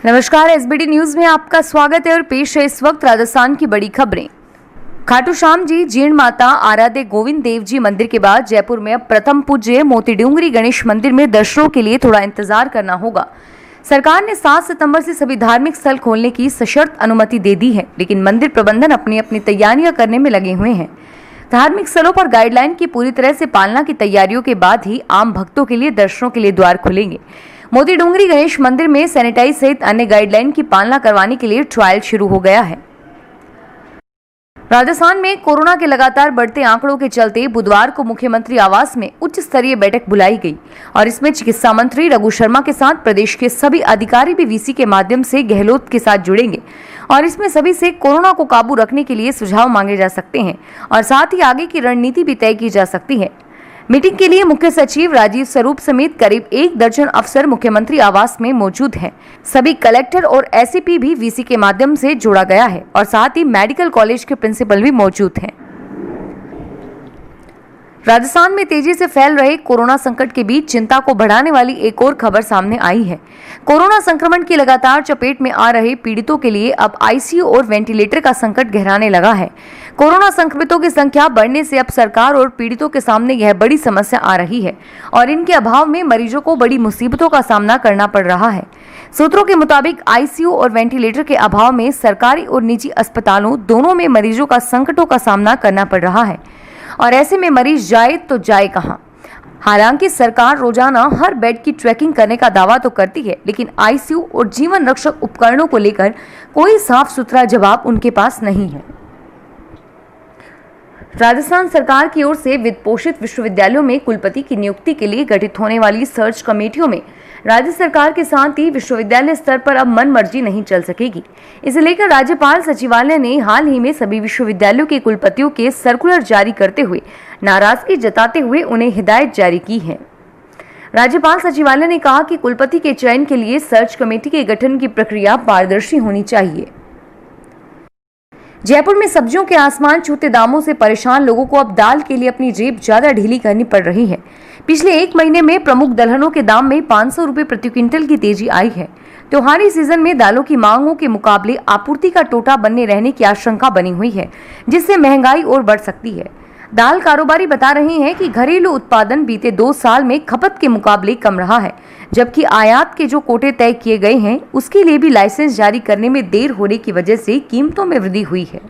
नमस्कार, SBT news में आपका स्वागत है और पेश है इस वक्त राजस्थान की बड़ी खबरें। खाटू श्याम जी जीर्ण माता आराध्य गोविंद देव जी मंदिर के बाद जयपुर में अब प्रथम पूज्य मोती डूंगरी गणेश मंदिर में दर्शनों के लिए थोड़ा इंतजार करना होगा। सरकार ने 7 सितंबर से सभी धार्मिक स्थल खोलने की सशर्त अनुमति दे दी है, लेकिन मंदिर प्रबंधन अपनी अपनी तैयारियां करने में लगे हुए हैं। धार्मिक स्थलों पर गाइडलाइन की पूरी तरह से पालना की तैयारियों के बाद ही आम भक्तों के लिए दर्शनों के लिए द्वार खुलेंगे। मोती डूंगरी गणेश मंदिर में सैनिटाइज सहित अन्य गाइडलाइन की पालना करवाने के लिए ट्रायल शुरू हो गया है। राजस्थान में कोरोना के लगातार बढ़ते आंकड़ों के चलते बुधवार को मुख्यमंत्री आवास में उच्च स्तरीय बैठक बुलाई गई और इसमें चिकित्सा मंत्री रघु शर्मा के साथ प्रदेश के सभी अधिकारी भी वीसी के माध्यम से गहलोत के साथ जुड़ेंगे और इसमें सभी से कोरोना को काबू रखने के लिए सुझाव मांगे जा सकते हैं और साथ ही आगे की रणनीति भी तय की जा सकती है। मीटिंग के लिए मुख्य सचिव राजीव स्वरूप समेत करीब 1 दर्जन अफसर मुख्यमंत्री आवास में मौजूद हैं। सभी कलेक्टर और एसपी भी वीसी के माध्यम से जोड़ा गया है और साथ ही मेडिकल कॉलेज के प्रिंसिपल भी मौजूद हैं। राजस्थान में तेजी से फैल रहे कोरोना संकट के बीच चिंता को बढ़ाने वाली एक और खबर सामने आई है। कोरोना संक्रमण की लगातार चपेट में आ रहे पीड़ितों के लिए अब आईसीयू और वेंटिलेटर का संकट गहराने लगा है। कोरोना संक्रमितों की संख्या बढ़ने से अब सरकार और पीड़ितों के सामने यह बड़ी समस्या आ रही है और इनके अभाव में मरीजों को बड़ी मुसीबतों का सामना करना पड़ रहा है। सूत्रों के मुताबिक आईसीयू और वेंटिलेटर के अभाव में सरकारी और निजी अस्पतालों दोनों में मरीजों का संकटों का सामना करना पड़ रहा है और ऐसे में मरीज जाए तो जाए कहां। हालांकि सरकार रोजाना हर बेड की ट्रैकिंग करने का दावा तो करती है, लेकिन आईसीयू और जीवन रक्षक उपकरणों को लेकर कोई साफ सुथरा जवाब उनके पास नहीं है। राजस्थान सरकार की ओर से वित्त पोषित विश्वविद्यालयों में कुलपति की नियुक्ति के लिए गठित होने वाली सर्च कमेटियों में राज्य सरकार के साथ ही विश्वविद्यालय स्तर पर अब मन मर्जी नहीं चल सकेगी। इसे लेकर राज्यपाल सचिवालय ने हाल ही में सभी विश्वविद्यालयों के कुलपतियों के सर्कुलर जारी करते हुए नाराजगी जताते हुए उन्हें हिदायत जारी की है। राज्यपाल सचिवालय ने कहा कि कुलपति के चयन के लिए सर्च कमेटी के गठन की प्रक्रिया पारदर्शी होनी चाहिए। जयपुर में सब्जियों के आसमान छूते दामों से परेशान लोगों को अब दाल के लिए अपनी जेब ज्यादा ढीली करनी पड़ रही है। पिछले 1 महीने में प्रमुख दलहनों के दाम में 500 रुपए प्रति क्विंटल की तेजी आई है। त्योहारी सीजन में दालों की मांगों के मुकाबले आपूर्ति का टोटा बनने रहने की आशंका बनी हुई है, जिससे महंगाई और बढ़ सकती है। दाल कारोबारी बता रहे हैं कि घरेलू उत्पादन बीते 2 साल में खपत के मुकाबले कम रहा है, जबकि आयात के जो कोटे तय किए गए हैं उसके लिए भी लाइसेंस जारी करने में देर होने की वजह से कीमतों में वृद्धि हुई है।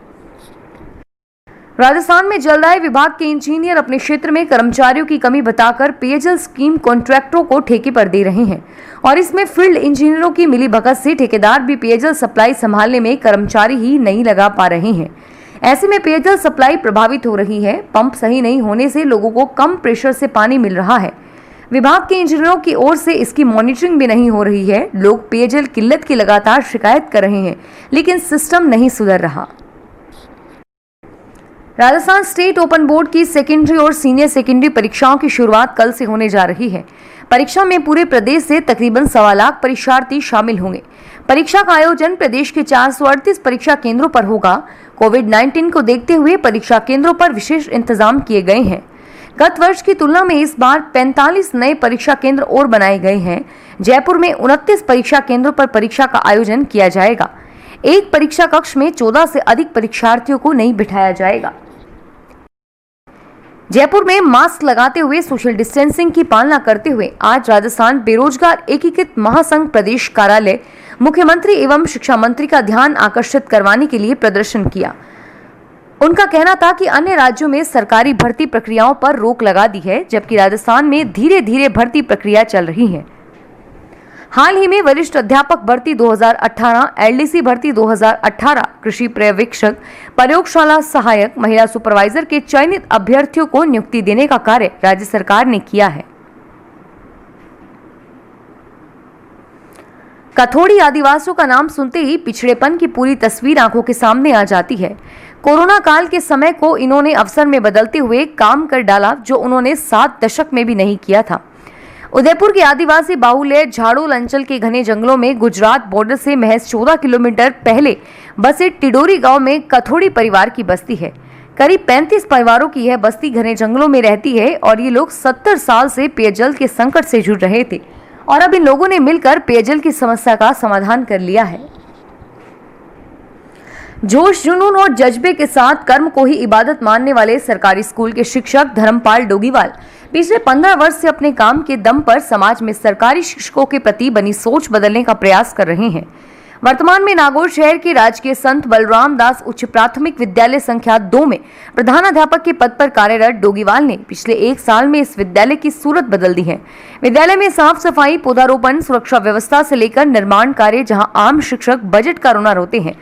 राजस्थान में जलदाय विभाग के इंजीनियर अपने क्षेत्र में कर्मचारियों की कमी बताकर पेयजल स्कीम कॉन्ट्रैक्टरों को ठेके पर दे रहे हैं और इसमें फील्ड इंजीनियरों की मिलीभगत से ठेकेदार भी पेयजल सप्लाई संभालने में कर्मचारी ही नहीं लगा पा रहे हैं। ऐसे में पेयजल सप्लाई प्रभावित हो रही है। पंप सही नहीं होने से लोगों को कम प्रेशर से पानी मिल रहा है। विभाग के इंजीनियरों की ओर से इसकी मॉनिटरिंग भी नहीं हो रही है। लोग पेयजल किल्लत की लगातार शिकायत कर रहे हैं, लेकिन सिस्टम नहीं सुधर रहा। राजस्थान स्टेट ओपन बोर्ड की सेकेंडरी और सीनियर सेकेंडरी परीक्षाओं की शुरुआत कल से होने जा रही है। परीक्षा में पूरे प्रदेश से तकरीबन 1.25 लाख परीक्षार्थी शामिल होंगे। परीक्षा का आयोजन प्रदेश के 438 परीक्षा केंद्रों पर होगा। कोविड-19 को देखते हुए परीक्षा केंद्रों पर विशेष इंतजाम किए गए हैं। गत वर्ष की तुलना में इस बार 45 नए परीक्षा केंद्र और बनाए गए हैं। जयपुर में 29 परीक्षा केंद्रों पर परीक्षा का आयोजन किया जाएगा। एक परीक्षा कक्ष में 14 से अधिक परीक्षार्थियों को नहीं बिठाया जाएगा। जयपुर में मास्क लगाते हुए सोशल डिस्टेंसिंग की पालना करते हुए आज राजस्थान बेरोजगार एकीकृत महासंघ प्रदेश कार्यालय मुख्यमंत्री एवं शिक्षा मंत्री का ध्यान आकर्षित करवाने के लिए प्रदर्शन किया। उनका कहना था कि अन्य राज्यों में सरकारी भर्ती प्रक्रियाओं पर रोक लगा दी है, जबकि राजस्थान में धीरे धीरे भर्ती प्रक्रिया चल रही है। हाल ही में वरिष्ठ अध्यापक भर्ती 2018, एलडीसी भर्ती 2018, कृषि पर्यवेक्षक, प्रयोगशाला सहायक, महिला सुपरवाइजर के चयनित अभ्यर्थियों को नियुक्ति देने का कार्य राज्य सरकार ने किया है। कथोड़ी आदिवासियों का नाम सुनते ही पिछड़ेपन की पूरी तस्वीर आंखों के सामने आ जाती है। कोरोना काल के समय को इन्होंने अवसर में बदलते हुए काम कर डाला, जो उन्होंने 7 दशक में भी नहीं किया था। उदयपुर के आदिवासी बाहुल्य झाड़ोल अंचल के घने जंगलों में गुजरात बॉर्डर से महज 14 किलोमीटर पहले बसे टिडोरी गांव में कथोड़ी परिवार की बस्ती है। करीब 35 परिवारों की यह बस्ती घने जंगलों में रहती है और ये लोग 70 साल से पेयजल के संकट से जूझ रहे थे और अब इन लोगों ने मिलकर पेयजल की समस्या का समाधान कर लिया है। जोश, जुनून और जज्बे के साथ कर्म को ही इबादत मानने वाले सरकारी स्कूल के शिक्षक धर्मपाल डोगीवाल पिछले 15 वर्ष से अपने काम के दम पर समाज में सरकारी शिक्षकों के प्रति बनी सोच बदलने का प्रयास कर रहे हैं। वर्तमान में नागौर शहर के राजकीय संत बलराम दास उच्च प्राथमिक विद्यालय संख्या 2 में प्रधानाध्यापक के पद पर कार्यरत डोगीवाल ने पिछले 1 साल में इस विद्यालय की सूरत बदल दी है। विद्यालय में साफ सफाई, पौधारोपण, सुरक्षा व्यवस्था से लेकर निर्माण कार्य जहां आम शिक्षक बजट का रोना रोते हैं,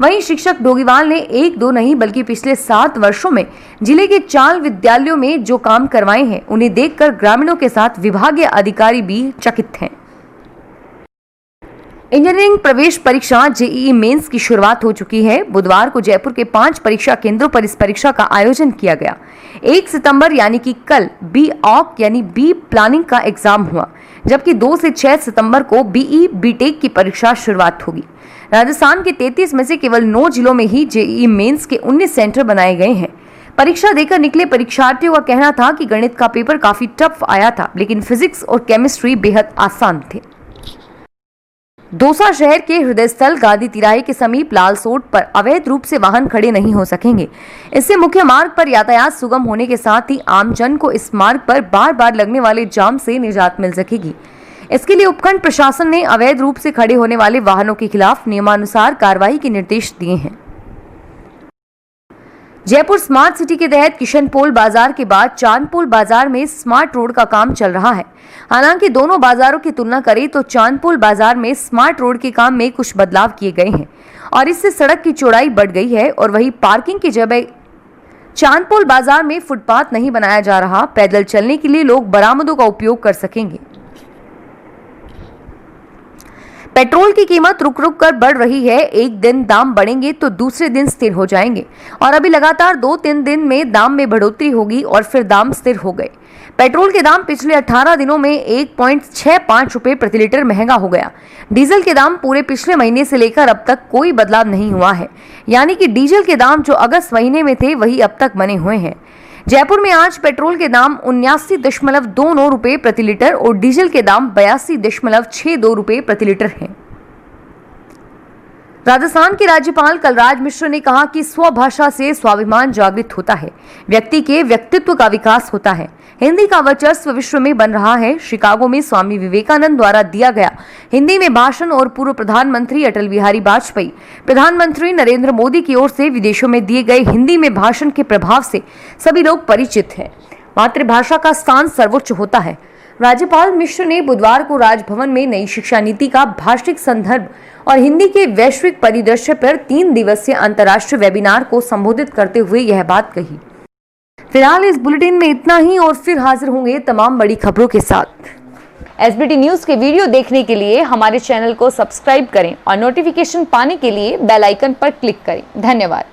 वहीं शिक्षक डोगीवाल ने 1-2 नहीं बल्कि पिछले 7 वर्षों में जिले के 4 विद्यालयों में जो काम करवाए हैं, उन्हें देखकर ग्रामीणों के साथ विभागीय अधिकारी भी चकित हैं। इंजीनियरिंग प्रवेश परीक्षा जेईई मेंस की शुरुआत हो चुकी है। बुधवार को जयपुर के 5 परीक्षा केंद्रों पर इस परीक्षा का आयोजन किया गया। 1 सितंबर यानी कि कल बी.ऑक यानी बी प्लानिंग का एग्जाम हुआ, जबकि 2 से 6 सितंबर को बीई बीटेक की परीक्षा शुरुआत होगी। राजस्थान के 33 में से केवल 9 जिलों में ही जेईई मेंस के 19 सेंटर बनाए गए हैं। परीक्षा देकर निकले परीक्षार्थियों का कहना था कि गणित का पेपर काफी टफ आया था, लेकिन फिजिक्स और केमिस्ट्री बेहद आसान थे। दौसा शहर के हृदय स्थल गांधी तिराहे के समीप लालसोट पर अवैध रूप से वाहन खड़े नहीं हो सकेंगे। इससे मुख्य मार्ग पर यातायात सुगम होने के साथ ही आमजन को इस मार्ग पर बार बार लगने वाले जाम से निजात मिल सकेगी। इसके लिए उपखंड प्रशासन ने अवैध रूप से खड़े होने वाले वाहनों के खिलाफ नियमानुसार कार्रवाई के निर्देश दिए हैं। जयपुर स्मार्ट सिटी के तहत किशनपोल बाजार के बाद चांदपोल बाजार में स्मार्ट रोड का काम चल रहा है। हालांकि दोनों बाजारों की तुलना करें तो चांदपोल बाजार में स्मार्ट रोड के काम में कुछ बदलाव किए गए हैं और इससे सड़क की चौड़ाई बढ़ गई है और वहीं पार्किंग की जगह चांदपोल बाजार में फुटपाथ नहीं बनाया जा रहा। पैदल चलने के लिए लोग बरामदों का उपयोग कर सकेंगे। पेट्रोल की कीमत रुक रुक कर बढ़ रही है। एक दिन दाम बढ़ेंगे तो दूसरे दिन स्थिर हो जाएंगे और अभी लगातार 2-3 दिन में दाम में बढ़ोतरी होगी और फिर दाम स्थिर हो गए। पेट्रोल के दाम पिछले 18 दिनों में 1.65 रुपए प्रति लीटर महंगा हो गया। डीजल के दाम पूरे पिछले महीने से लेकर अब तक कोई बदलाव नहीं हुआ है, यानी कि डीजल के दाम जो अगस्त महीने में थे वही अब तक बने हुए हैं। जयपुर में आज पेट्रोल के दाम 79.29 रुपए प्रति लीटर और डीजल के दाम 82.62 रुपए प्रति लीटर हैं। राजस्थान के राज्यपाल कलराज मिश्र ने कहा कि स्वभाषा से स्वाभिमान जागृत होता है, व्यक्ति के व्यक्तित्व का विकास होता है। हिंदी का वर्चस्व विश्व में बन रहा है। शिकागो में स्वामी विवेकानंद द्वारा दिया गया हिंदी में भाषण और पूर्व प्रधानमंत्री अटल बिहारी वाजपेयी, प्रधानमंत्री नरेंद्र मोदी की ओर से विदेशों में दिए गए हिंदी में भाषण के प्रभाव से सभी लोग परिचित हैं। मातृभाषा का स्थान सर्वोच्च होता है। राज्यपाल मिश्र ने बुधवार को राजभवन में नई शिक्षा नीति का भाषिक संदर्भ और हिंदी के वैश्विक परिदृश्य पर 3 दिवसीय अंतर्राष्ट्रीय वेबिनार को संबोधित करते हुए यह बात कही। फिलहाल इस बुलेटिन में इतना ही और फिर हाजिर होंगे तमाम बड़ी खबरों के साथ। एसबीटी न्यूज के वीडियो देखने के लिए हमारे चैनल को सब्सक्राइब करें और नोटिफिकेशन पाने के लिए बेल आइकन पर क्लिक करें। धन्यवाद।